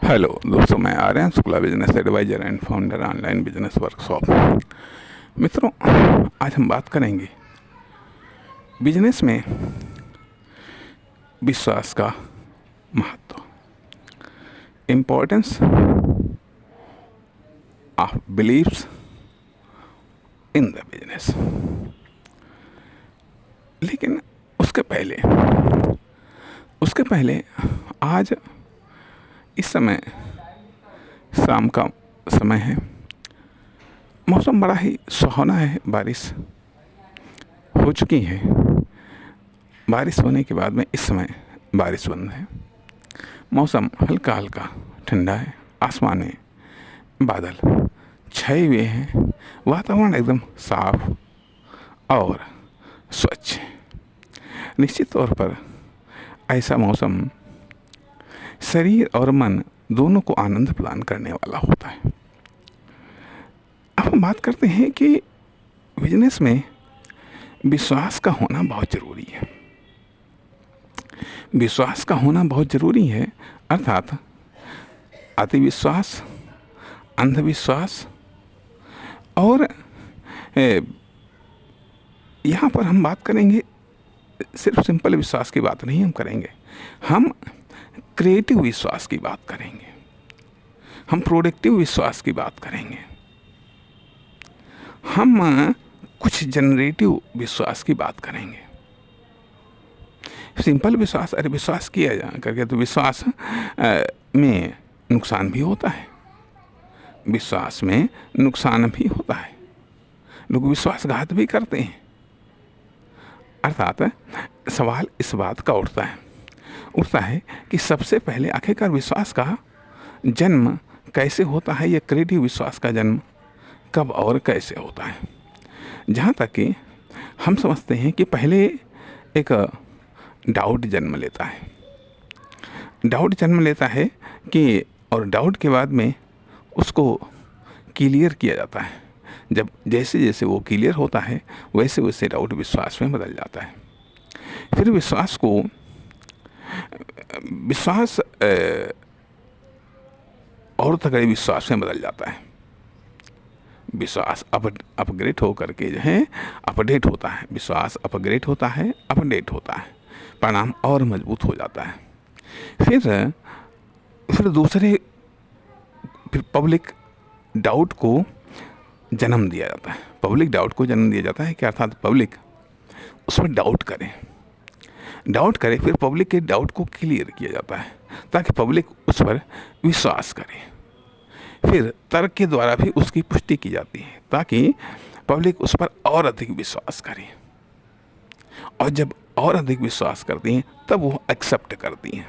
Hello दोस्तों, मैं Aryan Shukla, business advisor and founder online business workshop. मित्रों, आज हम बात करेंगे बिजनेस में विश्वास का महत्व, importance of believes in the business. लेकिन उसके पहले आज इस समय शाम का समय है, मौसम बड़ा ही सुहावना है, बारिश हो चुकी है। बारिश होने के बाद में इस समय बारिश बंद है, मौसम हल्का हल्का ठंडा है, आसमान में बादल छाए हुए हैं, वातावरण एकदम साफ और स्वच्छ है। निश्चित तौर पर ऐसा मौसम शरीर और मन दोनों को आनंद प्रदान करने वाला होता है। अब हम बात करते हैं कि बिजनेस में विश्वास का होना बहुत ज़रूरी है। विश्वास का होना बहुत ज़रूरी है, अर्थात अतिविश्वास, अंधविश्वास और यहाँ पर हम बात करेंगे, सिर्फ सिंपल विश्वास की बात नहीं हम करेंगे, हम क्रिएटिव विश्वास की बात करेंगे, हम प्रोडक्टिव विश्वास की बात करेंगे, हम कुछ जनरेटिव विश्वास की बात करेंगे। सिंपल विश्वास, अरे विश्वास किया जा करके तो विश्वास में नुकसान भी होता है, विश्वास में नुकसान भी होता है, लोग विश्वासघात भी करते हैं। अर्थात सवाल इस बात का उठता है कि सबसे पहले आखिरकार विश्वास का जन्म कैसे होता है, या क्रिएटिव विश्वास का जन्म कब और कैसे होता है। जहाँ तक कि हम समझते हैं कि पहले एक डाउट जन्म लेता है कि, और डाउट के बाद में उसको क्लियर किया जाता है। जब जैसे जैसे वो क्लियर होता है वैसे वैसे डाउट विश्वास में बदल जाता है। फिर विश्वास और तगड़े विश्वास में बदल जाता है। विश्वास अपग्रेड होकर के जो है अपडेट होता है, विश्वास अपग्रेड होता है, अपडेट होता है, परिणाम और मजबूत हो जाता है। फिर पब्लिक डाउट को जन्म दिया जाता है। पब्लिक डाउट को जन्म दिया जाता है कि अर्थात पब्लिक उस पर डाउट करे, फिर पब्लिक के डाउट को क्लियर किया जाता है ताकि पब्लिक उस पर विश्वास करे। फिर तर्क के द्वारा भी उसकी पुष्टि की जाती है ताकि पब्लिक उस पर और अधिक विश्वास करे, और जब और अधिक विश्वास करती हैं तब वो एक्सेप्ट करती हैं।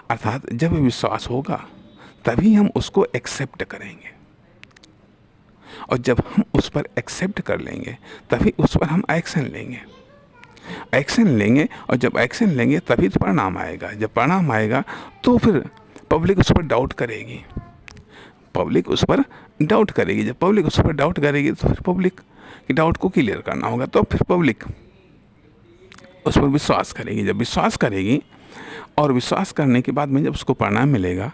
अर्थात जब विश्वास होगा तभी हम उसको एक्सेप्ट करेंगे, और जब हम उस पर एक्सेप्ट कर लेंगे तभी उस पर हम एक्शन लेंगे, और जब एक्शन लेंगे तभी तो परिणाम आएगा। जब परिणाम आएगा तो फिर पब्लिक उस पर डाउट करेगी, जब पब्लिक उस पर डाउट करेगी तो फिर पब्लिक की डाउट को क्लियर करना होगा, तो फिर पब्लिक उस पर विश्वास करेगी। जब विश्वास करेगी और विश्वास करने के बाद में जब उसको परिणाम मिलेगा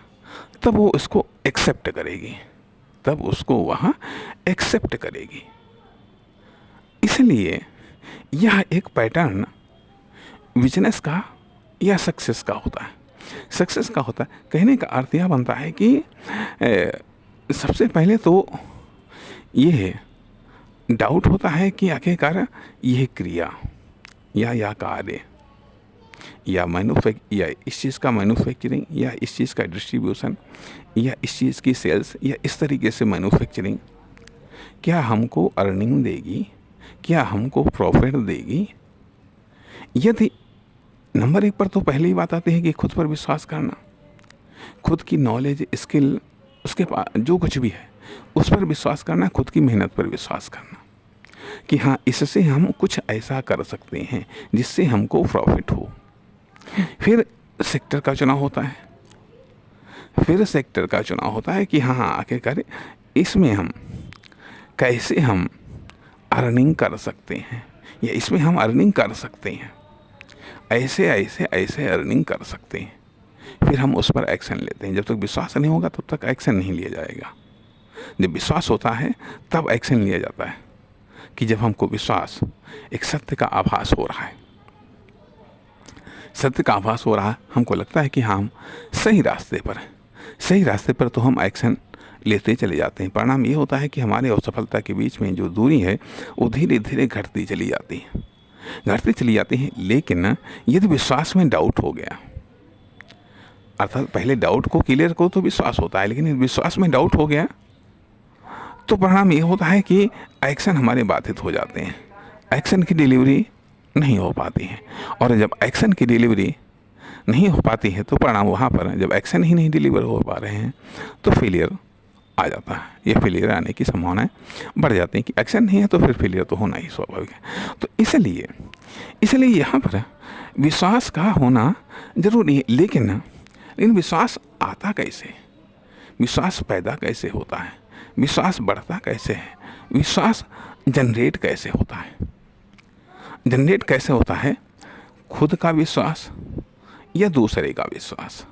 तब वो इसको एक्सेप्ट करेगी, तब उसको वहाँ एक्सेप्ट करेगी। इसलिए यह एक पैटर्न बिजनेस का या सक्सेस का होता है। कहने का अर्थ यह बनता है कि सबसे पहले तो ये डाउट होता है कि आखिरकार यह क्रिया या कार्य या इस चीज़ का मैन्युफैक्चरिंग, या इस चीज़ का डिस्ट्रीब्यूशन, या इस चीज़ की सेल्स, या इस तरीके से मैन्युफैक्चरिंग क्या हमको अर्निंग देगी, क्या हमको प्रॉफिट देगी। यदि नंबर 1 पर तो पहले ही बात आती है कि खुद पर विश्वास करना, खुद की नॉलेज, स्किल, उसके पास जो कुछ भी है उस पर विश्वास करना, खुद की मेहनत पर विश्वास करना कि हाँ, इससे हम कुछ ऐसा कर सकते हैं जिससे हमको प्रॉफिट हो। फिर सेक्टर का चुनाव होता है कि हाँ आखिरकार इसमें हम कैसे हम अर्निंग कर सकते हैं, या इसमें हम अर्निंग कर सकते हैं, ऐसे अर्निंग कर सकते हैं। फिर हम उस पर एक्शन लेते हैं। जब तक विश्वास नहीं होगा तब तक एक्शन नहीं लिया जाएगा। जब विश्वास होता है तब एक्शन लिया जाता है, कि जब हमको विश्वास, एक सत्य का आभास हो रहा है, सत्य का आभास हो रहा है, हमको लगता है कि हम सही रास्ते पर हैं, सही रास्ते पर, तो हम एक्शन लेते चले जाते हैं। परिणाम ये होता है कि हमारे असफलता के बीच में जो दूरी है वो धीरे धीरे घटती चली जाती है, घटती चली जाती है। लेकिन यदि विश्वास में डाउट हो गया, अर्थात पहले डाउट को क्लियर करो तो विश्वास होता है, लेकिन विश्वास में डाउट हो गया तो परिणाम ये होता है कि एक्शन हमारे बाधित हो जाते हैं, एक्शन की डिलीवरी नहीं हो पाती है। और जब एक्शन की डिलीवरी नहीं हो पाती है तो परिणाम वहाँ पर, जब एक्शन ही नहीं डिलीवर हो पा रहे हैं तो फेलियर आ जाता है। ये फेलियर आने की संभावनाएं बढ़ जाती हैं, कि एक्शन नहीं है तो फिर फेलियर तो होना ही स्वाभाविक है। तो इसलिए यहाँ पर विश्वास का होना जरूरी है। लेकिन विश्वास आता कैसे, विश्वास पैदा कैसे होता है, विश्वास बढ़ता कैसे है, विश्वास जनरेट कैसे होता है? जनरेट कैसे होता है? खुद का विश्वास या दूसरे का विश्वास?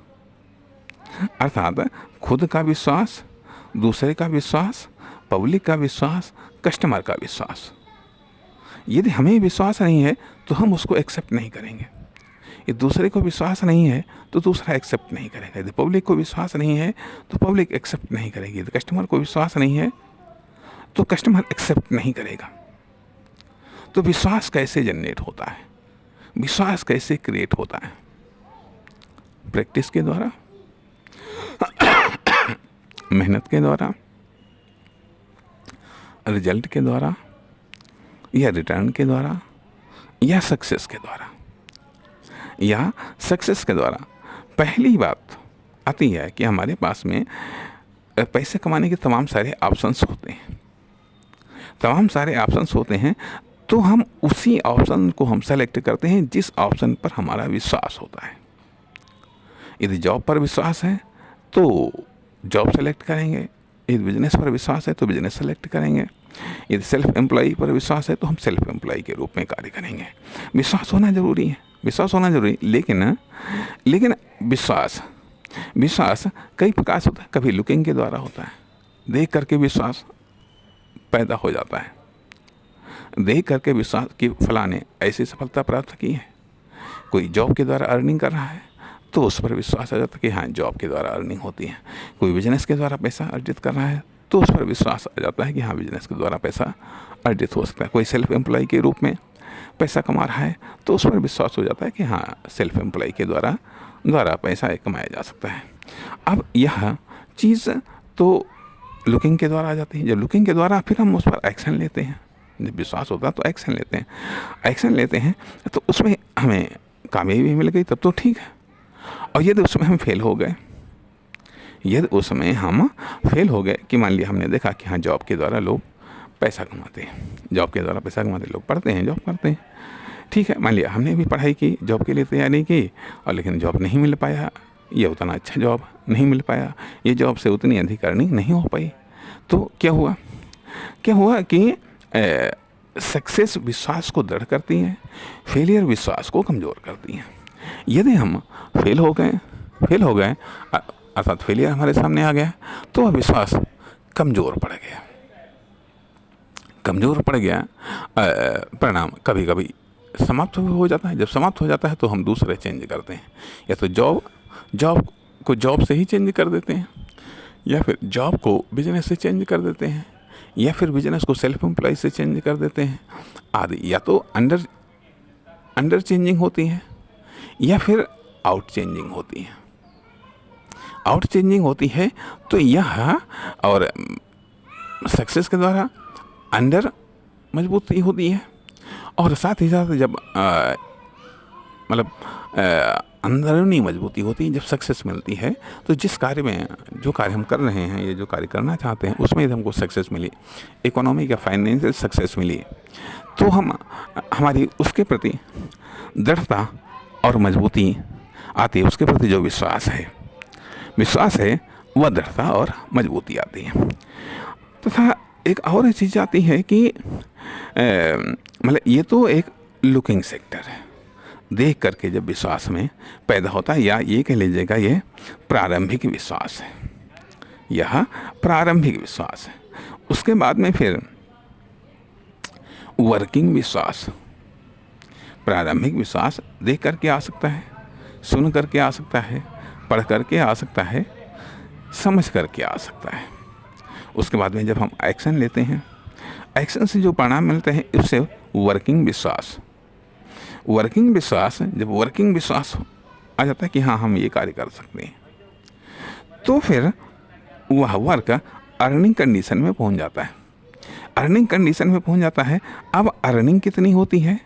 अर्थात खुद का विश्वास, दूसरे का विश्वास, पब्लिक का विश्वास, कस्टमर का विश्वास। यदि हमें विश्वास नहीं है तो हम उसको एक्सेप्ट नहीं करेंगे। यदि दूसरे को विश्वास नहीं है तो दूसरा एक्सेप्ट नहीं करेगा। यदि पब्लिक को विश्वास नहीं है तो पब्लिक एक्सेप्ट नहीं करेगी। यदि कस्टमर को विश्वास नहीं है तो कस्टमर एक्सेप्ट नहीं करेगा। तो विश्वास कैसे जनरेट होता है, विश्वास कैसे क्रिएट होता है? प्रैक्टिस के द्वारा, मेहनत के द्वारा, रिजल्ट के द्वारा, या रिटर्न के द्वारा, या सक्सेस के द्वारा। या सक्सेस के द्वारा पहली बात आती है कि हमारे पास में पैसे कमाने के तमाम सारे ऑप्शंस होते हैं, तमाम सारे ऑप्शंस होते हैं। तो हम उसी ऑप्शन को हम सेलेक्ट करते हैं जिस ऑप्शन पर हमारा विश्वास होता है। यदि जॉब पर विश्वास है तो जॉब सेलेक्ट करेंगे, यदि बिजनेस पर विश्वास है तो बिजनेस सेलेक्ट करेंगे, यदि सेल्फ एम्प्लॉई पर विश्वास है तो हम सेल्फ एम्प्लॉई के रूप में कार्य करेंगे। विश्वास होना जरूरी है, विश्वास होना जरूरी। लेकिन विश्वास कई प्रकार से होता है। कभी लुकिंग के द्वारा होता है, देख करके विश्वास पैदा हो जाता है, देख करके विश्वास कि फलाने ऐसी सफलता प्राप्त की है। कोई जॉब के द्वारा अर्निंग कर रहा है तो उस पर विश्वास आ जाता है कि हाँ जॉब के द्वारा अर्निंग होती है। कोई बिजनेस के द्वारा पैसा अर्जित कर रहा है तो उस पर विश्वास आ जाता है कि हाँ बिजनेस के द्वारा पैसा अर्जित हो सकता है। कोई सेल्फ एम्प्लॉय के रूप में पैसा कमा रहा है तो उस पर विश्वास हो जाता है कि हाँ सेल्फ एम्प्लॉय के द्वारा पैसा कमाया जा सकता है। अब यह चीज़ तो लुकिंग के द्वारा आ जाती है। जब लुकिंग के द्वारा फिर हम उस पर एक्शन लेते हैं, जब विश्वास होता है तो एक्शन लेते हैं तो उसमें हमें कामयाबी मिल गई तब तो ठीक है। और यदि उसमें हम फेल हो गए, कि मान लिया हमने देखा कि हाँ जॉब के द्वारा लोग पैसा कमाते हैं, जॉब के द्वारा पैसा कमाते लोग पढ़ते हैं, जॉब करते हैं, ठीक है। मान लिया हमने भी पढ़ाई की, जॉब के लिए तैयारी की और लेकिन जॉब नहीं मिल पाया, ये उतना अच्छा जॉब नहीं मिल पाया, ये जॉब से उतनी अधिक अर्निंग नहीं हो पाई। तो क्या हुआ कि सक्सेस विश्वास को दृढ़ करती है, फेलियर विश्वास को कमज़ोर करती है। यदि हम फेल हो गए अर्थात फेलियर हमारे सामने आ गया तो वह विश्वास कमज़ोर पड़ गया। परिणाम कभी कभी समाप्त हो जाता है। जब समाप्त हो जाता है तो हम दूसरे चेंज करते हैं, या तो जॉब को जॉब से ही चेंज कर देते हैं, या फिर जॉब को बिजनेस से चेंज कर देते हैं, या फिर बिजनेस को सेल्फ एम्प्लॉय से चेंज कर देते हैं आदि। या तो अंडर चेंजिंग होती है या फिर आउट चेंजिंग होती है। तो यह और सक्सेस के द्वारा अंडर मजबूती होती है और साथ ही साथ जब अंदरूनी मजबूती होती है। जब सक्सेस मिलती है तो जो कार्य हम कर रहे हैं या जो कार्य करना चाहते हैं उसमें यदि हमको सक्सेस मिली, इकोनॉमिक या फाइनेंशियल सक्सेस मिली, तो हमारी उसके प्रति दृढ़ता और मजबूती आती है। उसके प्रति जो विश्वास है वह दृढ़ता और मजबूती आती है। तथा एक और चीज़ आती है कि ये तो एक लुकिंग सेक्टर है, देख करके जब विश्वास में पैदा होता है, या ये कह लीजिएगा ये प्रारंभिक विश्वास है, यह प्रारंभिक विश्वास है। उसके बाद में फिर वर्किंग विश्वास। प्रारंभिक विश्वास देख करके आ सकता है, सुन करके आ सकता है, पढ़ करके आ सकता है, समझ करके आ सकता है। उसके बाद में जब हम एक्शन लेते हैं, एक्शन से जो परिणाम मिलते हैं उससे वर्किंग विश्वास। वर्किंग विश्वास, जब वर्किंग विश्वास आ जाता है कि हाँ हम ये कार्य कर सकते हैं, तो फिर वह वर्क अर्निंग कंडीशन में पहुंच जाता है। अर्निंग कंडीशन में पहुंच जाता है। अब अर्निंग कितनी होती है,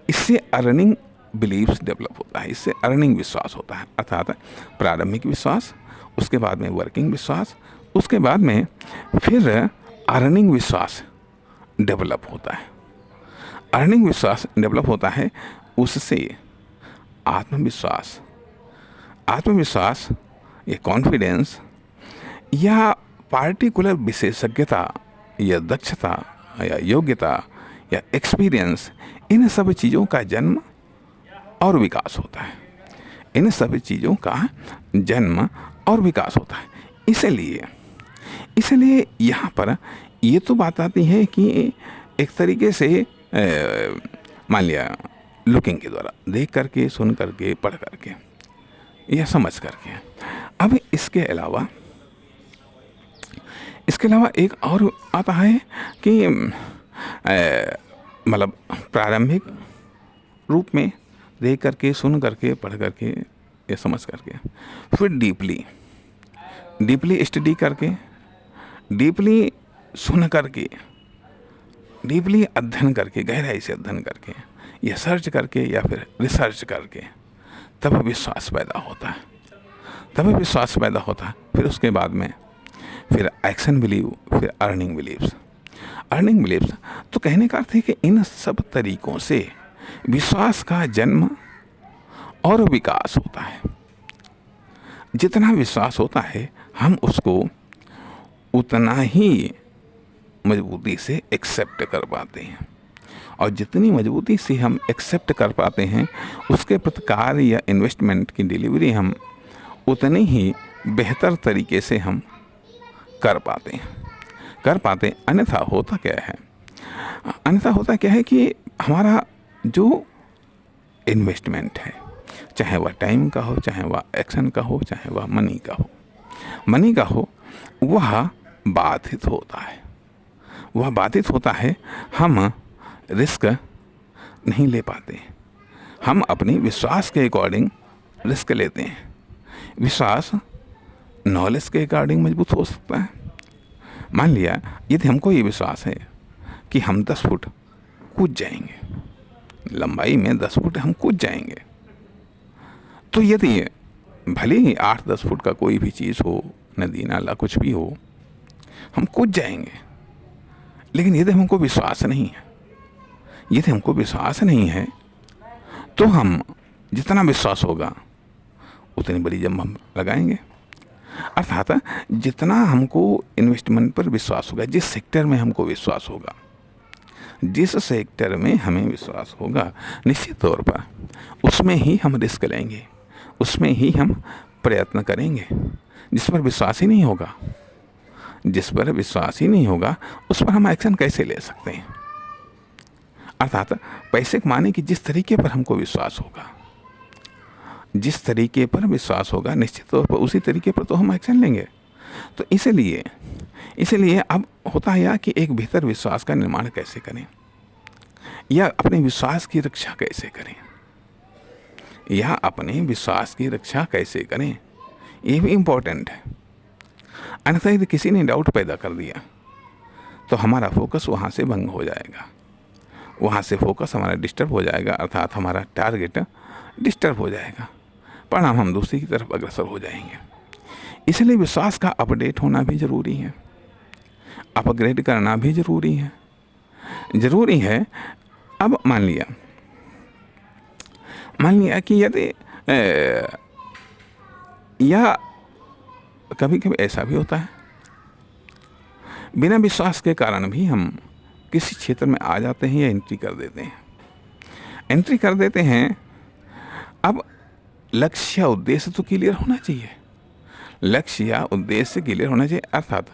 इससे अर्निंग बिलीव्स डेवलप होता है, इससे अर्निंग विश्वास होता है। अर्थात प्रारंभिक विश्वास, उसके बाद में वर्किंग विश्वास, उसके बाद में फिर अर्निंग विश्वास डेवलप होता है। अर्निंग विश्वास डेवलप होता है, उससे आत्मविश्वास, आत्मविश्वास ये कॉन्फिडेंस या पार्टिकुलर विशेषज्ञता या दक्षता या योग्यता या एक्सपीरियंस, इन सब चीज़ों का जन्म और विकास होता है। इन सब चीज़ों का जन्म और विकास होता है। इसलिए यहाँ पर ये तो बात आती है कि एक तरीके से मान लिया लुकिंग के द्वारा, देख करके, सुन करके, पढ़ करके या समझ करके। अब इसके अलावा एक और आता है कि मतलब प्रारंभिक रूप में देख करके, सुन करके, पढ़ करके या समझ करके, फिर डीपली स्टडी करके, डीपली सुन करके, डीपली अध्ययन करके, गहराई से अध्ययन करके या सर्च करके या फिर रिसर्च करके, तब विश्वास पैदा होता है। फिर उसके बाद में फिर एक्शन बिलीव, फिर अर्निंग बिलीव्स। तो कहने का अर्थ है कि इन सब तरीकों से विश्वास का जन्म और विकास होता है। जितना विश्वास होता है हम उसको उतना ही मजबूती से एक्सेप्ट कर पाते हैं, और जितनी मजबूती से हम एक्सेप्ट कर पाते हैं उसके प्रति कार्य या इन्वेस्टमेंट की डिलीवरी हम उतनी ही बेहतर तरीके से हम कर पाते। अन्यथा होता क्या है कि हमारा जो इन्वेस्टमेंट है, चाहे वह टाइम का हो, चाहे वह एक्शन का हो, चाहे वह मनी का हो, वह बाधित होता है। हम रिस्क नहीं ले पाते। हम अपनी विश्वास के अकॉर्डिंग रिस्क लेते हैं। विश्वास नॉलेज के अकॉर्डिंग मजबूत हो सकता है। मान लिया यदि हमको ये विश्वास है कि हम 10 फुट कूद जाएंगे, लंबाई में 10 फुट हम कूद जाएंगे, तो यदि भले ही 8-10 फुट का कोई भी चीज़ हो, नदी नाला कुछ भी हो, हम कूद जाएंगे। लेकिन यदि हमको विश्वास नहीं है, तो हम जितना विश्वास होगा उतनी बड़ी जंप हम लगाएंगे। अर्थात जितना हमको इन्वेस्टमेंट पर विश्वास होगा, जिस सेक्टर में हमको विश्वास होगा, जिस सेक्टर में हमें विश्वास होगा, निश्चित तौर पर उसमें ही हम रिस्क लेंगे, उसमें ही हम प्रयत्न करेंगे। जिस पर विश्वास ही नहीं होगा उस पर हम एक्शन कैसे ले सकते हैं। अर्थात पैसे कमाने की जिस तरीके पर हमको विश्वास होगा, निश्चित तौर पर उसी तरीके पर तो हम एक्शन लेंगे। तो इसलिए अब होता है कि एक बेहतर विश्वास का निर्माण कैसे करें, या अपने विश्वास की रक्षा कैसे करें, ये भी इम्पोर्टेंट है। अन्यथा यदि किसी ने डाउट पैदा कर दिया तो हमारा फोकस वहाँ से भंग हो जाएगा, वहाँ से फोकस हमारा डिस्टर्ब हो जाएगा, अर्थात हमारा टारगेट डिस्टर्ब हो जाएगा, परिणाम हम दूसरी की तरफ अग्रसर हो जाएंगे। इसलिए विश्वास का अपडेट होना भी जरूरी है, अपग्रेड करना भी जरूरी है। अब मान लिया कि यदि या कभी कभी ऐसा भी होता है, बिना विश्वास के कारण भी हम किसी क्षेत्र में आ जाते हैं या एंट्री कर देते हैं। अब लक्ष्य या उद्देश्य तो क्लियर होना चाहिए, लक्ष्य या उद्देश्य क्लियर होना चाहिए। अर्थात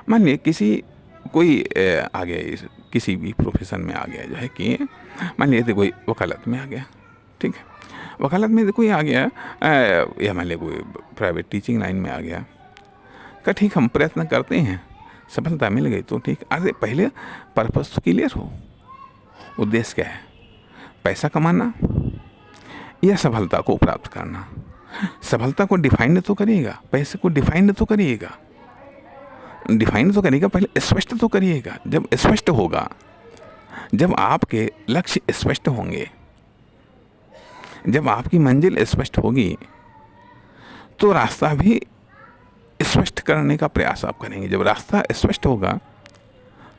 मान लिया कोई आ गया किसी भी प्रोफेशन में आ गया, जो है कि मान लिया कोई वकालत में आ गया, ठीक है, वकालत में कोई आ गया, या मान लिया कोई प्राइवेट टीचिंग लाइन में आ गया, का ठीक हम प्रयत्न करते हैं, सफलता मिल गई तो ठीक। अरे पहले पर्पस तो क्लियर हो, उद्देश्य क्या है, पैसा कमाना या सफलता को प्राप्त करना। सफलता को डिफाइन तो करिएगा, पैसे को डिफाइन तो करिएगा, डिफाइन तो करिएगा, पहले स्पष्ट तो करिएगा। जब स्पष्ट होगा, जब आपके लक्ष्य स्पष्ट होंगे, जब आपकी मंजिल स्पष्ट होगी, तो रास्ता भी स्पष्ट करने का प्रयास आप करेंगे। जब रास्ता स्पष्ट होगा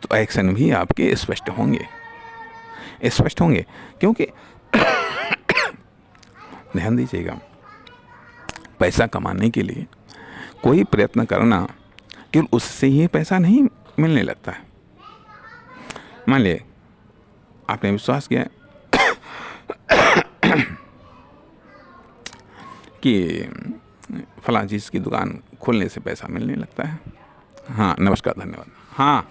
तो एक्शन भी आपके स्पष्ट होंगे, स्पष्ट होंगे। क्योंकि ध्यान दीजिएगा, पैसा कमाने के लिए कोई प्रयत्न करना केवल उससे ही पैसा नहीं मिलने लगता है। मान लिया आपने विश्वास किया कि फलां चीज़ की दुकान खोलने से पैसा मिलने लगता है। हाँ, नमस्कार, धन्यवाद। हाँ।